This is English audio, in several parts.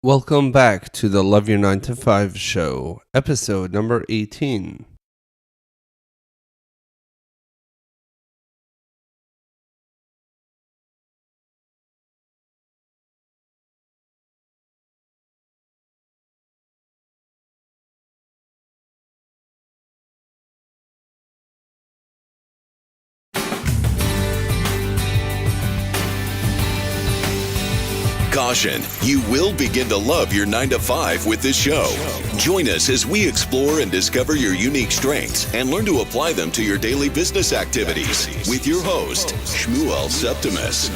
Welcome back to the Love Your 9 to 5 show, episode number 18. Caution, you will begin to love your 9 to 5 with this show. Join us as we explore and discover your unique strengths and learn to apply them to your daily business activities with your host, Shmuel Septimus.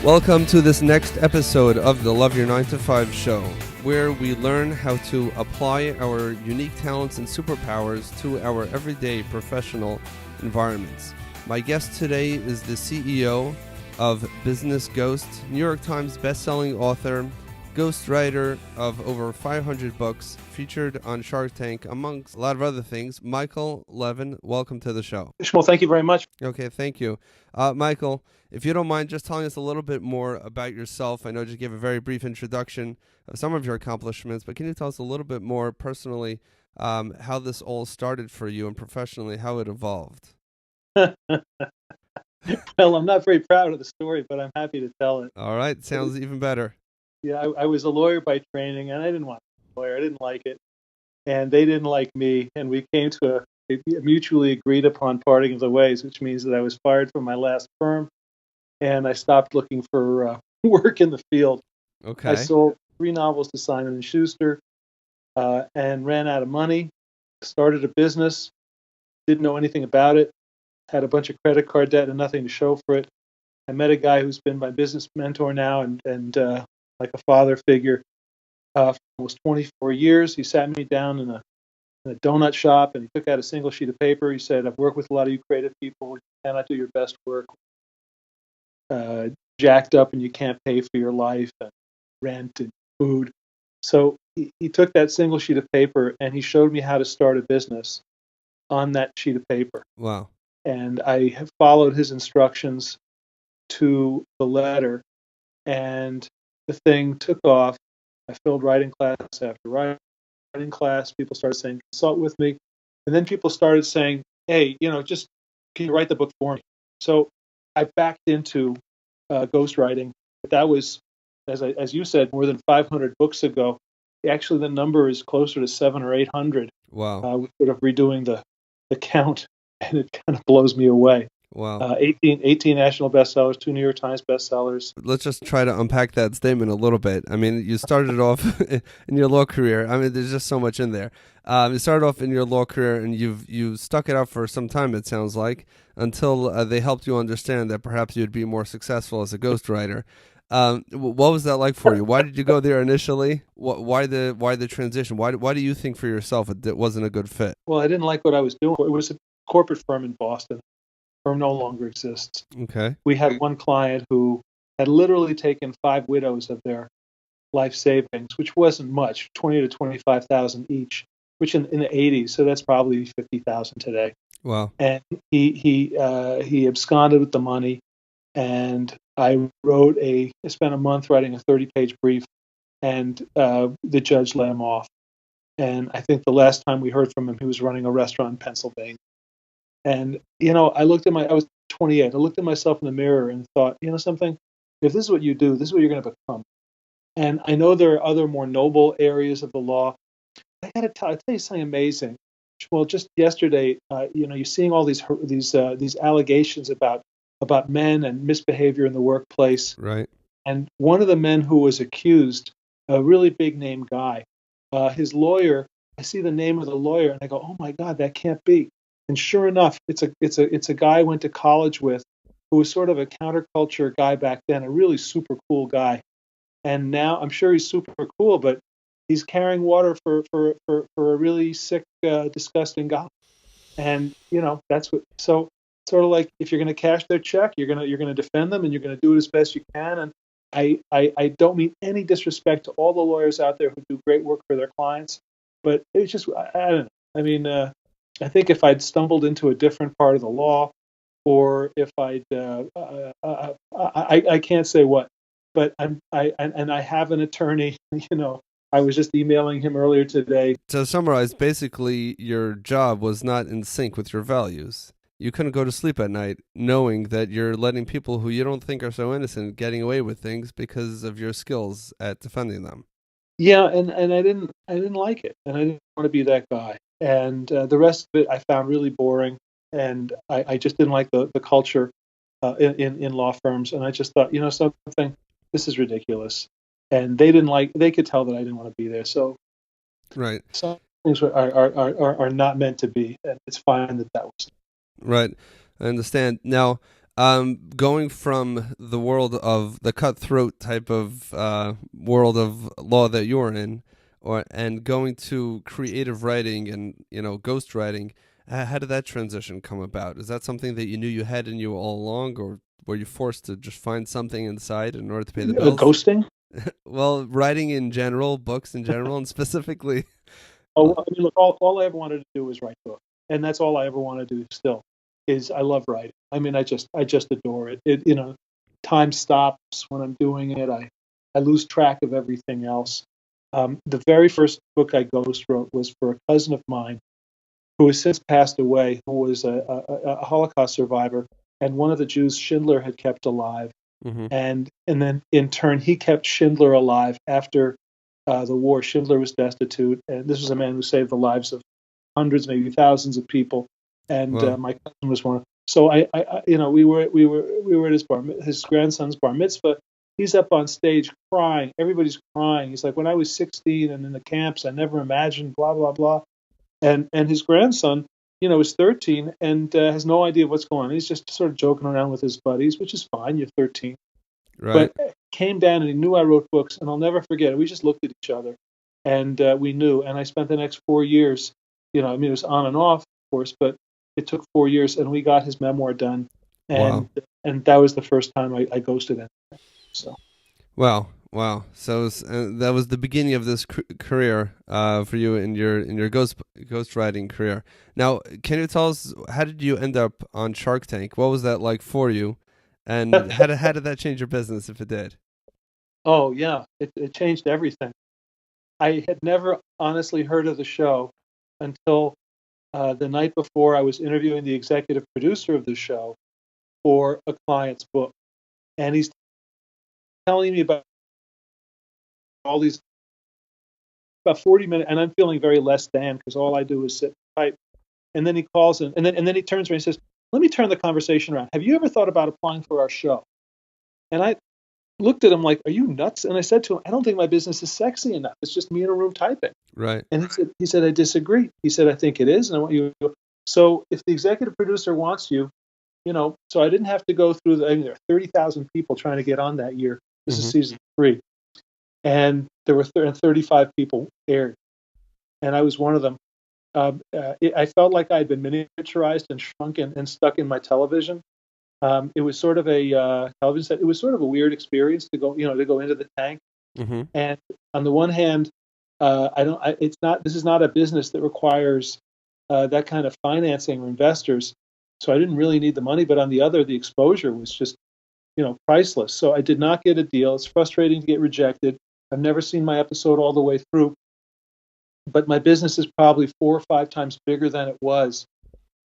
Welcome to this next episode of the Love Your 9 to 5 show, where we learn how to apply our unique talents and superpowers to our everyday professional environments. My guest today is the CEO of Business Ghost, New York Times bestselling author, ghostwriter of over 500 books, featured on Shark Tank, amongst a lot of other things. Michael Levin, welcome to the show. Well, thank you very much. Okay, thank you. Michael, if you don't mind just telling us a little bit more about yourself. I know you just gave a very brief introduction of some of your accomplishments, but can you tell us a little bit more personally how this all started for you and professionally, how it evolved? Well, I'm not very proud of the story, but I'm happy to tell it. All right, sounds even better. Yeah, I was a lawyer by training, and I didn't want to be a lawyer. I didn't like it, and they didn't like me, and we came to a mutually agreed upon parting of the ways, which means that I was fired from my last firm, and I stopped looking for work in the field. Okay. I sold 3 novels to Simon & Schuster and ran out of money, started a business, didn't know anything about it, had a bunch of credit card debt and nothing to show for it. I met a guy who's been my business mentor now and like a father figure for almost 24 years. He sat me down in a donut shop and he took out a single sheet of paper. He said, I've worked with a lot of you creative people. You cannot do your best work jacked up and you can't pay for your life and rent and food. So he took that single sheet of paper and he showed me how to start a business on that sheet of paper. Wow. And I have followed his instructions to the letter, and the thing took off. I filled writing class after writing class. People started saying, consult with me. And then people started saying, hey, just can you write the book for me? So I backed into ghostwriting. But that was, as you said, more than 500 books ago. Actually, the number is closer to 700 or 800. Wow. We're sort of redoing the count, and it kind of blows me away. Wow. 18 national bestsellers, 2 New York Times bestsellers. Let's just try to unpack that statement a little bit. I mean, you started off in your law career. I mean, there's just so much in there. You started off in your law career, and you've stuck it out for some time, it sounds like, until they helped you understand that perhaps you'd be more successful as a ghostwriter. What was that like for you? Why did you go there initially? Why the transition? Why do you think for yourself it wasn't a good fit? Well, I didn't like what I was doing. It was a corporate firm in Boston. The firm no longer exists. Okay. We had one client who had literally taken 5 widows of their life savings, which wasn't much, 20 to 25,000 each, which in the 80s, so that's probably 50,000 today. Wow. And he absconded with the money, and I spent a month writing a 30-page brief, and the judge let him off. And I think the last time we heard from him, he was running a restaurant in Pennsylvania. And, I was 28. I looked at myself in the mirror and thought, something, if this is what you do, this is what you're going to become. And I know there are other more noble areas of the law. I got to tell you something amazing. Well, just yesterday, you're seeing all these allegations about men and misbehavior in the workplace. Right. And one of the men who was accused, a really big name guy, his lawyer, I see the name of the lawyer and I go, oh my God, that can't be. And sure enough, it's a guy I went to college with who was sort of a counterculture guy back then, a really super cool guy. And now I'm sure he's super cool, but he's carrying water for a really sick, disgusting guy. And that's what. So sort of like if you're going to cash their check, you're gonna defend them and you're going to do it as best you can. And I don't mean any disrespect to all the lawyers out there who do great work for their clients, but it's just I don't know. I mean, I think if I'd stumbled into a different part of the law, or if I can't say what, but I have an attorney. I was just emailing him earlier today. To summarize, basically, your job was not in sync with your values. You couldn't go to sleep at night knowing that you're letting people who you don't think are so innocent getting away with things because of your skills at defending them. Yeah, and I didn't like it, and I didn't want to be that guy. And the rest of it I found really boring, and I just didn't like the culture in law firms. And I just thought, something, this is ridiculous. And they could tell that I didn't want to be there. So Right. some things are not meant to be, and it's fine that was. Right. I understand. Now, going from the world of the cutthroat type of world of law that you're in, and going to creative writing and ghost writing, how did that transition come about? Is that something that you knew you had in you all along, or were you forced to just find something inside in order to pay the bills? Ghosting? Well, writing in general, books in general, and specifically. Oh, I mean, look, all I ever wanted to do was write books, and that's all I ever want to do still. Is I love writing. I mean, I just adore it. Time stops when I'm doing it. I lose track of everything else. The very first book I ghost wrote was for a cousin of mine who has since passed away, who was a Holocaust survivor, and one of the Jews Schindler had kept alive. Mm-hmm. And then in turn he kept Schindler alive after the war. Schindler was destitute, and this was a man who saved the lives of hundreds, maybe thousands of people. And Wow. my cousin was one. So we were at his grandson's bar mitzvah. He's up on stage crying. Everybody's crying. He's like, when I was 16 and in the camps, I never imagined blah blah blah. And his grandson, is 13 and has no idea what's going on. He's just sort of joking around with his buddies, which is fine. You're 13. Right. But came down and he knew I wrote books, and I'll never forget it. We just looked at each other, and we knew. And I spent the next 4 years, it was on and off, of course, but it took 4 years, and we got his memoir done. And Wow. and that was the first time I ghosted him. So. Wow. So that was the beginning of this career for you in your ghost writing career. Now, can you tell us, how did you end up on Shark Tank? What was that like for you? And how did that change your business, if it did? Oh, yeah. It changed everything. I had never honestly heard of the show until the night before I was interviewing the executive producer of the show for a client's book. And he's telling me about all these, about 40 minutes, and I'm feeling very less than because all I do is sit and type. And then he calls in, and then he turns to me and says, let me turn the conversation around. Have you ever thought about applying for our show? And I looked at him like, are you nuts? And I said to him, I don't think my business is sexy enough. It's just me in a room typing. Right. And he said, I disagree. He said, I think it is, and I want you to go. So if the executive producer wants you, so I didn't have to go through there are 30,000 people trying to get on that year. This is season 3. And there were 35 people aired. And I was one of them. I felt like I had been miniaturized and shrunk and stuck in my television. It was sort of a television set. It was sort of a weird experience to go into the tank. Mm-hmm. And on the one hand, this is not a business that requires that kind of financing or investors. So I didn't really need the money. But on the other, the exposure was just, priceless. So I did not get a deal. It's frustrating to get rejected. I've never seen my episode all the way through. But my business is probably 4 or 5 times bigger than it was.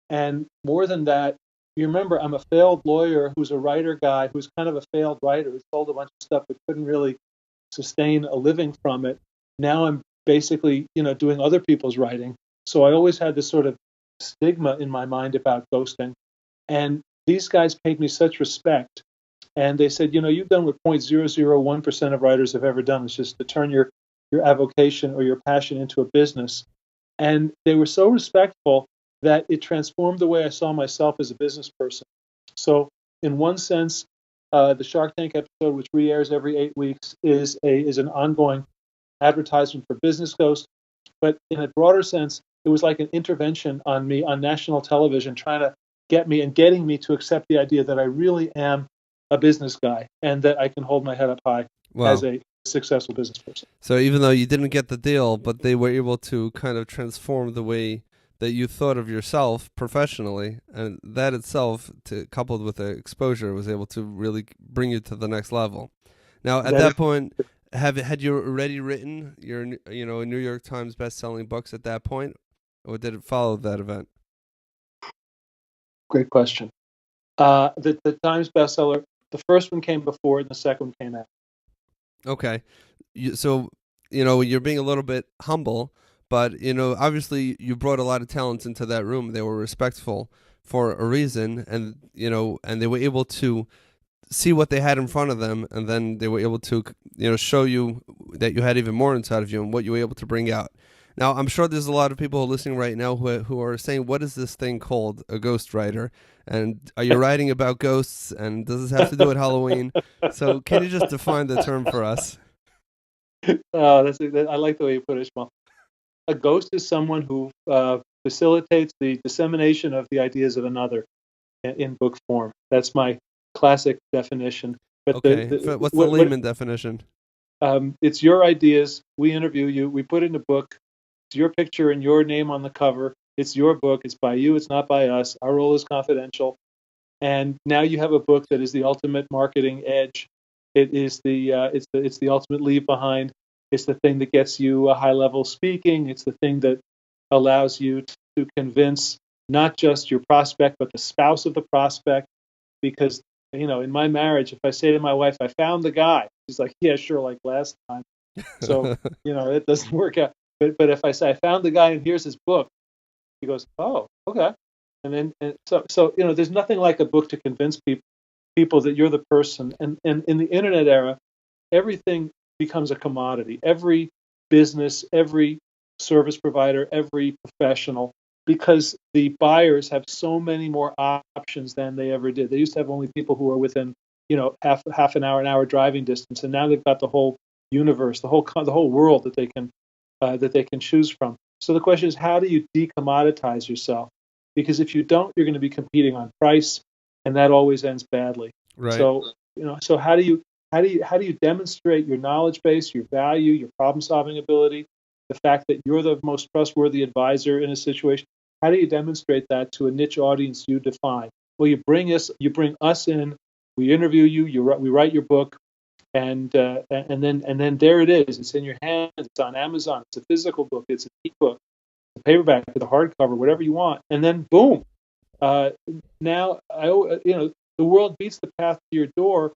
And more than that, you remember, I'm a failed lawyer who's a writer guy who's kind of a failed writer who sold a bunch of stuff but couldn't really sustain a living from it. Now I'm basically, doing other people's writing. So I always had this sort of stigma in my mind about ghosting. And these guys paid me such respect. And they said, you've done what 0.001% of writers have ever done. It's just to turn your avocation or your passion into a business. And they were so respectful that it transformed the way I saw myself as a business person. So in one sense, the Shark Tank episode, which re-airs every 8 weeks, is an ongoing advertisement for Business Ghost. But in a broader sense, it was like an intervention on me on national television, trying to get me and getting me to accept the idea that I really am a business guy and that I can hold my head up high as a successful business person. So even though you didn't get the deal, but they were able to kind of transform the way that you thought of yourself professionally, and that itself, coupled with the exposure, was able to really bring you to the next level. Now, at That that is, point, had you already written your New York Times best-selling books at that point, or did it follow that event? great question. The Times bestseller, the first one came before, and the second one came after. Okay. So, you're being a little bit humble, but, obviously you brought a lot of talents into that room. They were respectful for a reason, and, and they were able to see what they had in front of them, and then they were able to, show you that you had even more inside of you and what you were able to bring out. Now, I'm sure there's a lot of people who are listening right now who are saying, what is this thing called a ghostwriter? And are you writing about ghosts? And does this have to do with Halloween? So can you just define the term for us? I like the way you put it, Ishmael. A ghost is someone who facilitates the dissemination of the ideas of another in book form. That's my classic definition. But Okay. What's the layman definition? it's your ideas. We interview you. We put it in a book. It's your picture and your name on the cover. It's your book. It's by you. It's not by us. Our role is confidential. And now you have a book that is the ultimate marketing edge. It is it's the ultimate leave behind. It's the thing that gets you a high level speaking. It's the thing that allows you to convince not just your prospect but the spouse of the prospect. Because in my marriage, if I say to my wife, "I found the guy," she's like, "Yeah, sure," like last time. So it doesn't work out. But if I say, "I found the guy and here's his book," he goes, "Oh, okay." And so there's nothing like a book to convince people that you're the person. And in the internet era, everything becomes a commodity. Every business, every service provider, every professional, because the buyers have so many more options than they ever did. They used to have only people who were within, half an hour driving distance, and now they've got the whole universe, the whole world that they can choose from. So the question is, how do you decommoditize yourself? Because if you don't, you're going to be competing on price, and that always ends badly. Right. So how do you demonstrate your knowledge base, your value, your problem solving ability, the fact that you're the most trustworthy advisor in a situation? How do you demonstrate that to a niche audience you define? Well, you bring us in, we interview you, we write your book, and then there it is. It's in your hands. It's on Amazon. It's a physical book. It's an ebook, a paperback, with a hardcover, whatever you want. And then boom, now the world beats the path to your door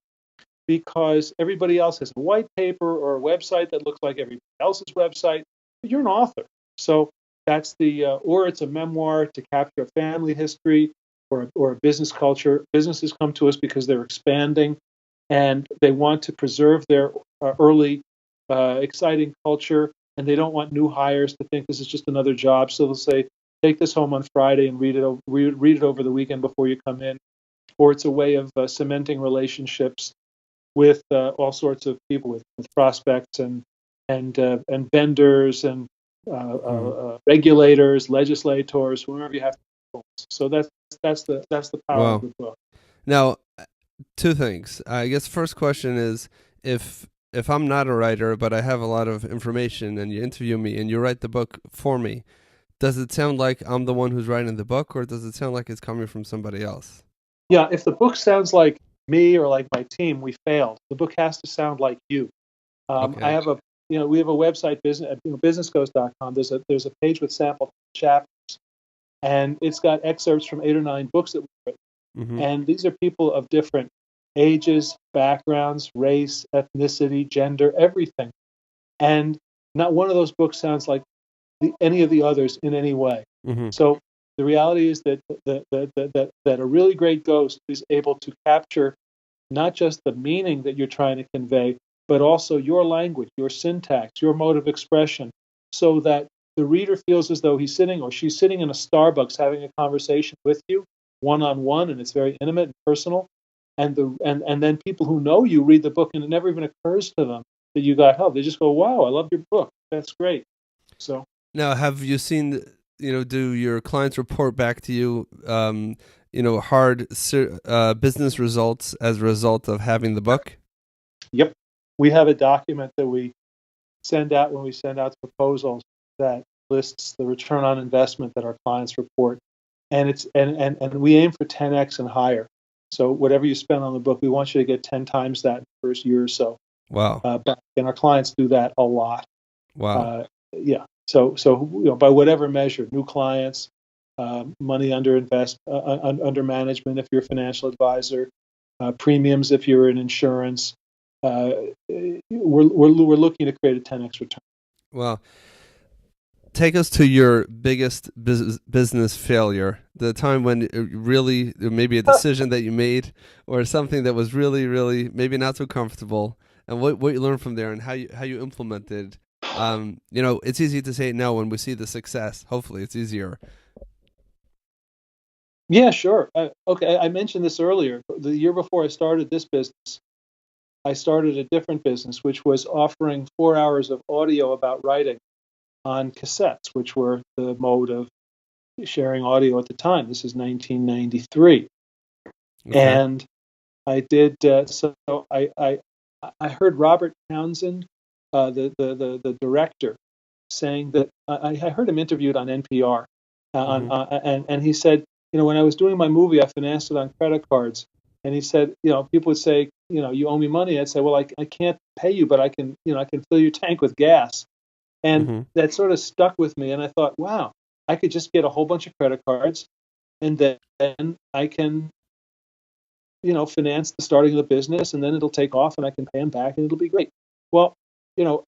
because everybody else has a white paper or a website that looks like everybody else's website. But you're an author, so that's or it's a memoir to capture a family history or a business culture. Businesses come to us because they're expanding and they want to preserve their early exciting culture, and they don't want new hires to think this is just another job. So they'll say, take this home on Friday and read it over the weekend before you come in. Or it's a way of cementing relationships with all sorts of people, with prospects and vendors and regulators, legislators, whoever you have to influence. So that's the power of the book. Now, two things. I guess first question is, if I'm not a writer but I have a lot of information and you interview me and you write the book for me, does it sound like I'm the one who's writing the book, or does it sound like it's coming from somebody else? Yeah, if the book sounds like me or like my team, we failed. The book has to sound like you. Okay. I have we have a website, businessgoes.com. There's a page with sample chapters, and it's got excerpts from 8 or 9 books that we've written. Mm-hmm. And these are people of different ages, backgrounds, race, ethnicity, gender, everything. And not one of those books sounds like any of the others in any way. Mm-hmm. So the reality is that a really great ghost is able to capture not just the meaning that you're trying to convey, but also your language, your syntax, your mode of expression, so that the reader feels as though he's sitting or she's sitting in a Starbucks having a conversation with you, one-on-one, and it's very intimate and personal. And then people who know you read the book, and it never even occurs to them that you got help. They just go, "Wow, I love your book. That's great." So now, have you seen? Do your clients report back to you? Hard business results as a result of having the book? Yep. We have a document that we send out when we send out proposals that lists the return on investment that our clients report. And we aim for 10x and higher. So whatever you spend on the book, we want you to get 10 times that in the first year or so. Wow. back, and our clients do that a lot. Wow. Yeah. So by whatever measure, new clients, money under management if you're a financial advisor, premiums if you're in insurance, we're looking to create a 10x return. Well, take us to your biggest business failure, the time when it really, maybe a decision that you made or something that was really, really maybe not so comfortable, and what you learned from there and how you implemented. It's easy to say no when we see the success. Hopefully it's easier. Yeah, sure. Okay, I mentioned this earlier. The year before I started this business, I started a different business, which was offering 4 hours of audio about writing on cassettes, which were the mode of sharing audio at the time. This is 1993, Okay. and I did. I heard Robert Townsend, the director, saying that I heard him interviewed on NPR, Hmm. and he said, when I was doing my movie, I financed it on credit cards, and he said, people would say, you owe me money. I'd say, well, I can't pay you, but I can fill your tank with gas, and Hmm. that sort of stuck with me. And I thought, wow, I could just get a whole bunch of credit cards, and then I can finance the starting of the business, and then it'll take off, and I can pay him back, and it'll be great. Well,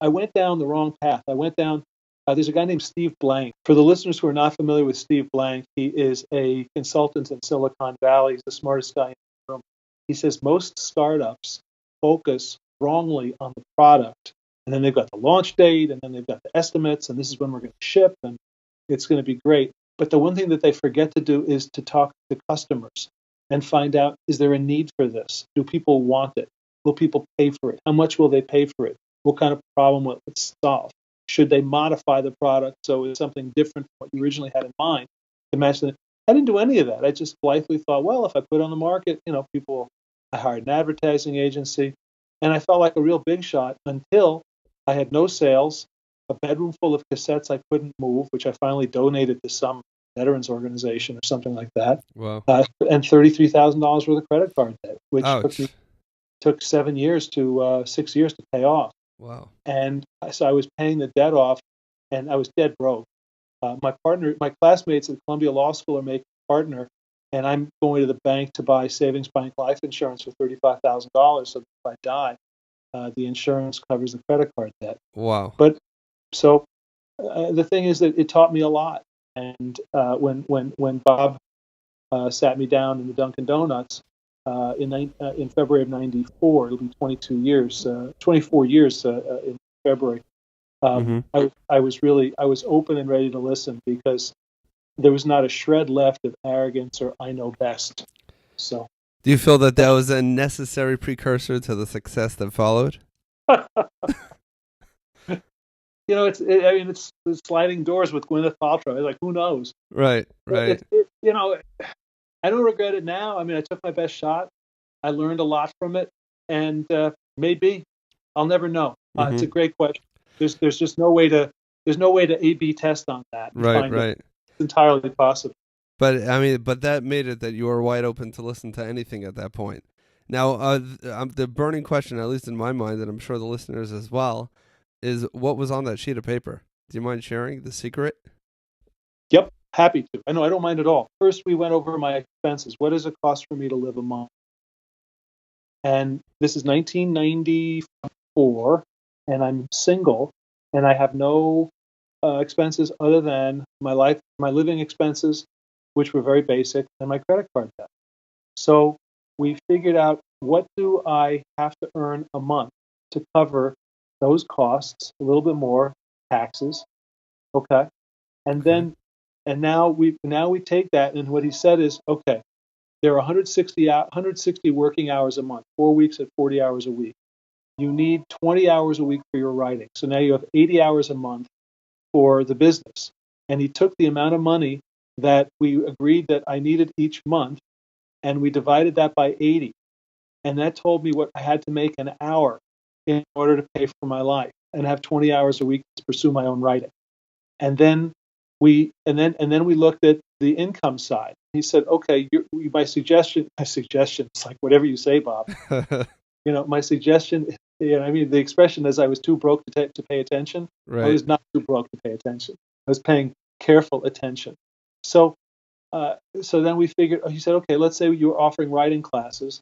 I went down the wrong path. I went down. There's a guy named Steve Blank. For the listeners who are not familiar with Steve Blank, he is a consultant in Silicon Valley. He's the smartest guy in the room. He says most startups focus wrongly on the product, and then they've got the launch date, and then they've got the estimates, and this is when we're going to ship, and it's going to be great. But the one thing that they forget to do is to talk to customers and find out, is there a need for this? Do people want it? Will people pay for it? How much will they pay for it? What kind of problem will it solve? Should they modify the product so it's something different from what you originally had in mind to match it? I didn't do any of that. I just blithely thought, well, if I put it on the market, people. I hired an advertising agency, and I felt like a real big shot until I had no sales, a bedroom full of cassettes I couldn't move, which I finally donated to some veterans organization or something like that, Wow. and $33,000 worth of credit card debt, which Ouch. took 7 years to 6 years to pay off. Wow. And so I was paying the debt off, and I was dead broke. My classmates at Columbia Law School are making a partner, and I'm going to the bank to buy savings bank life insurance for $35,000, so that if I die, the insurance covers the credit card debt. Wow. But so the thing is that it taught me a lot. And when Bob sat me down in the Dunkin' Donuts in February of '94. It'll be 24 years in February. Hmm. I was open and ready to listen because there was not a shred left of arrogance or I know best. So, Do you feel that that was a necessary precursor to the success that followed? it's sliding doors with Gwyneth Paltrow. It's like, who knows? Right. Right. I don't regret it now. I mean, I took my best shot. I learned a lot from it, and maybe I'll never know. It's Hmm. a great question. There's just no way to A/B test on that and Right. find out. Right. It's entirely possible. But I mean, but that made it that you were wide open to listen to anything at that point. Now, the burning question, at least in my mind, and I'm sure the listeners as well, is what was on that sheet of paper? Do you mind sharing the secret? Yep, happy to. I know I don't mind at all. First, we went over my expenses. What does it cost for me to live a month? And this is 1994, and I'm single, and I have no expenses other than my living expenses, which were very basic, and my credit card debt. So we figured out, what do I have to earn a month to cover those costs, a little bit more, taxes, okay, and Okay. then now we take that, and what he said is, okay, there are 160 working hours a month, 4 weeks at 40 hours a week. You need 20 hours a week for your writing. So now you have 80 hours a month for the business. And he took the amount of money that we agreed that I needed each month, and we divided that by 80. And that told me what I had to make an hour in order to pay for my life and have 20 hours a week to pursue my own writing. And then we looked at the income side. He said, okay, my suggestion, it's like whatever you say, Bob. My suggestion I mean, the expression is I was too broke to pay attention. I Right. was not too broke to pay attention. I was paying careful attention. So, so then we figured. He said, okay, let's say you were offering writing classes.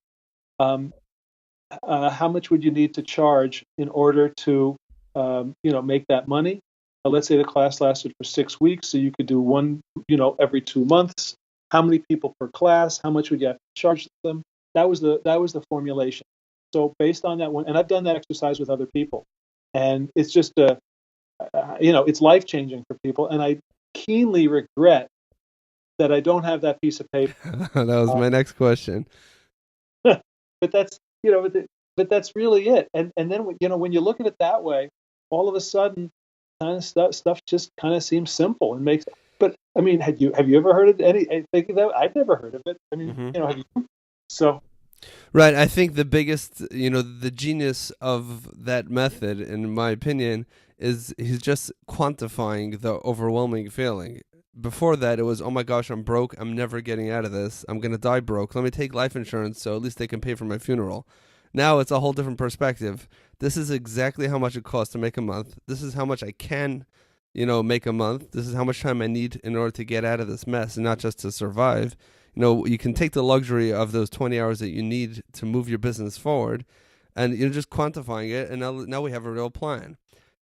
Um, how much would you need to charge in order to, make that money? Let's say the class lasted for 6 weeks, so you could do one, every 2 months. How many people per class? How much would you have to charge them? That was the formulation. So based on that one, and I've done that exercise with other people, and it's just it's life changing for people. And I keenly regret that I don't have that piece of paper. That was Uh, my next question. but that's you know, but that's really it. And then when you look at it that way, all of a sudden, kind of stuff just kind of seems simple and makes. But I mean, have you ever heard of anything of that? I've never heard of it. I mean, Hmm. have you? So Right. I think the biggest, the genius of that method, in my opinion, is he's just quantifying the overwhelming feeling. Before that, it was, oh my gosh, I'm broke. I'm never getting out of this. I'm going to die broke. Let me take life insurance so at least they can pay for my funeral. Now it's a whole different perspective. This is exactly how much it costs to make a month. This is how much I can, make a month. This is how much time I need in order to get out of this mess and not just to survive. You can take the luxury of those 20 hours that you need to move your business forward, and you're just quantifying it, and now we have a real plan.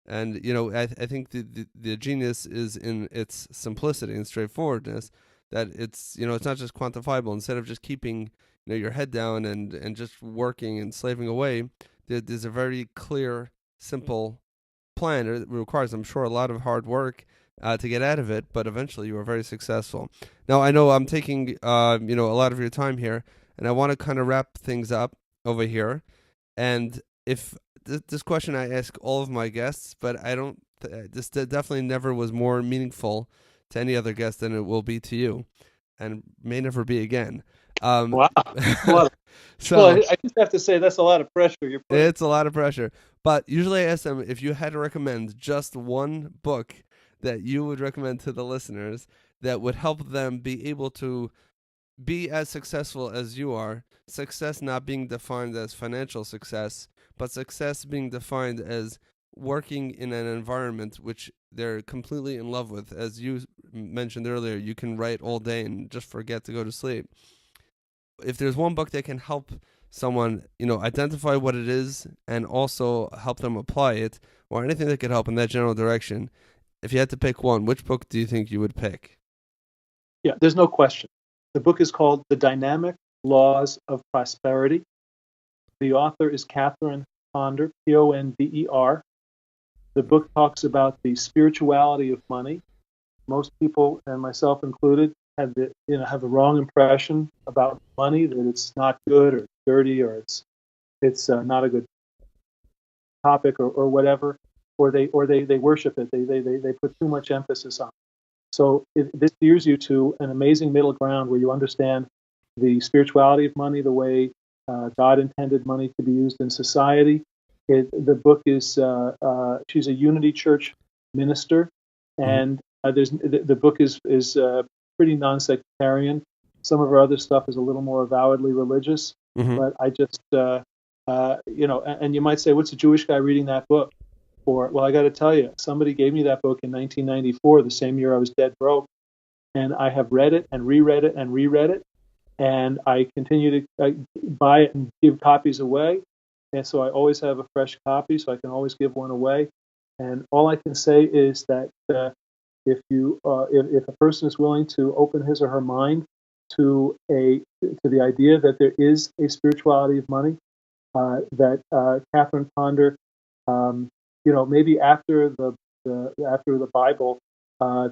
And I think the genius is in its simplicity and straightforwardness, that it's not just quantifiable. Instead of just keeping your head down and just working and slaving away, there's a very clear, simple plan. It requires, I'm sure, a lot of hard work to get out of it, but eventually you are very successful. Now, I know I'm taking a lot of your time here, and I want to kind of wrap things up over here. And if this question I ask all of my guests, but I don't. This definitely never was more meaningful to any other guest than it will be to you, and may never be again. wow, well, So I just have to say that's a lot of pressure you're putting. it's a lot of pressure. But usually I ask them if you had to recommend just one book that you would recommend to the listeners that would help them be able to be as successful as you are. Success not being defined as financial success, but success being defined as working in an environment which they're completely in love with. As you mentioned earlier, you can write all day and just forget to go to sleep. If there's one book that can help someone, identify what it is and also help them apply it, or anything that could help in that general direction, if you had to pick one, which book do you think you would pick? Yeah, there's no question. The book is called The Dynamic Laws of Prosperity. The author is Catherine Ponder, Ponder. The book talks about the spirituality of money. Most people, and myself included, have the wrong impression about money, that it's not good or dirty, or it's not a good topic, or whatever, or they worship it. They put too much emphasis on it. So this steers you to an amazing middle ground where you understand the spirituality of money, the way God intended money to be used in society. The book is she's a Unity Church minister, and the book is pretty non-sectarian. Some of her other stuff is a little more avowedly religious, Mm-hmm. but I just and you might say, what's a Jewish guy reading that book for? Well, I got to tell you, somebody gave me that book in 1994, the same year I was dead broke, and I have read it and reread it and reread it, and I continue to buy it and give copies away, and so I always have a fresh copy, so I can always give one away. And all I can say is that if a person is willing to open his or her mind to the idea that there is a spirituality of money, that Catherine Ponder, maybe after the Bible,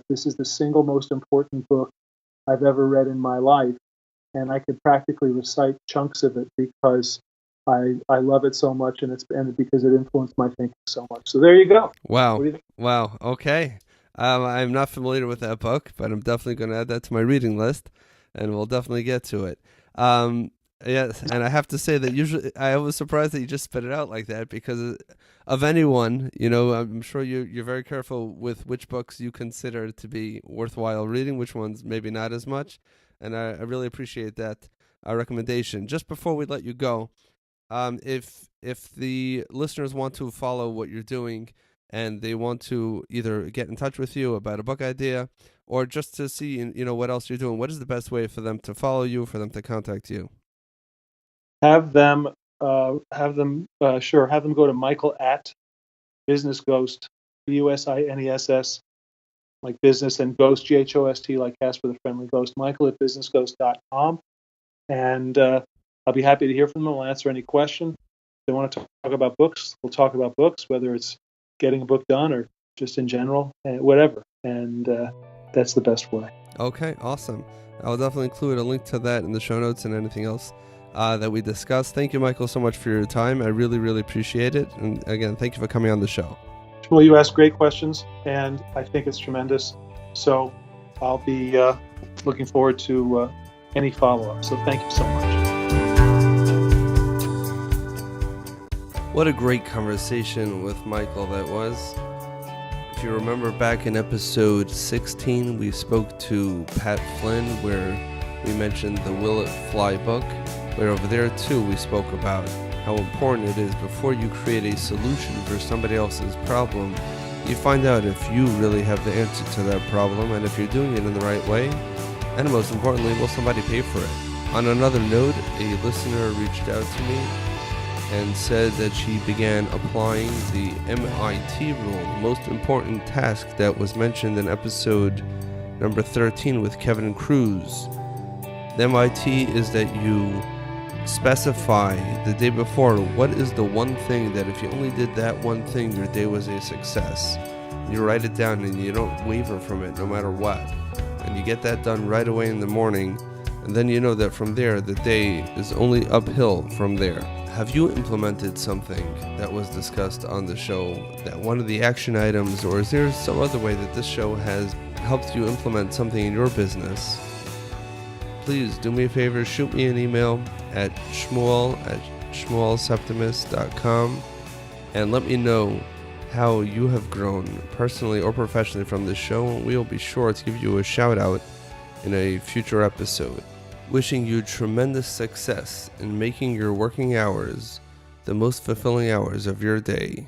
this is the single most important book I've ever read in my life, and I could practically recite chunks of it because I love it so much, and because it influenced my thinking so much. So there you go. Wow. What do you think? Wow. Okay. I'm not familiar with that book, but I'm definitely going to add that to my reading list, and we'll definitely get to it. Yes, and I have to say that usually I was surprised that you just spit it out like that, because of anyone, I'm sure you're very careful with which books you consider to be worthwhile reading, which ones maybe not as much, and I really appreciate that recommendation. Just before we let you go, If the listeners want to follow what you're doing and they want to either get in touch with you about a book idea or just to see what else you're doing, what is the best way for them to follow you, for them to contact you? Have them go to Michael at Business Ghost, BUSINESS, like business, and Ghost, GHOST, like Casper the Friendly Ghost, Michael at businessghost.com. And I'll be happy to hear from them. I'll answer any question. If they want to talk about books, we'll talk about books, whether it's getting a book done or just in general, whatever. And that's the best way. Okay, awesome. I'll definitely include a link to that in the show notes and anything else that we discussed. Thank you, Michael, so much for your time. I really, really appreciate it. And again, thank you for coming on the show. Well, you asked great questions, and I think it's tremendous. So I'll be looking forward to any follow-up. So thank you so much. What a great conversation with Michael that was. If you remember back in episode 16, we spoke to Pat Flynn where we mentioned the Will It Fly book, where over there too we spoke about how important it is before you create a solution for somebody else's problem, you find out if you really have the answer to that problem and if you're doing it in the right way, and most importantly, will somebody pay for it? On another note, a listener reached out to me and said that she began applying the MIT rule, the most important task that was mentioned in episode number 13 with Kevin Cruz. The MIT is that you specify the day before what is the one thing that if you only did that one thing, your day was a success. You write it down and you don't waver from it no matter what. And you get that done right away in the morning, and then you know that from there the day is only uphill from there. Have you implemented something that was discussed on the show, that one of the action items, or is there some other way that this show has helped you implement something in your business? Please do me a favor, shoot me an email at shmuel@shmuelseptimus.com and let me know how you have grown personally or professionally from this show. We will be sure to give you a shout out in a future episode. Wishing you tremendous success in making your working hours the most fulfilling hours of your day.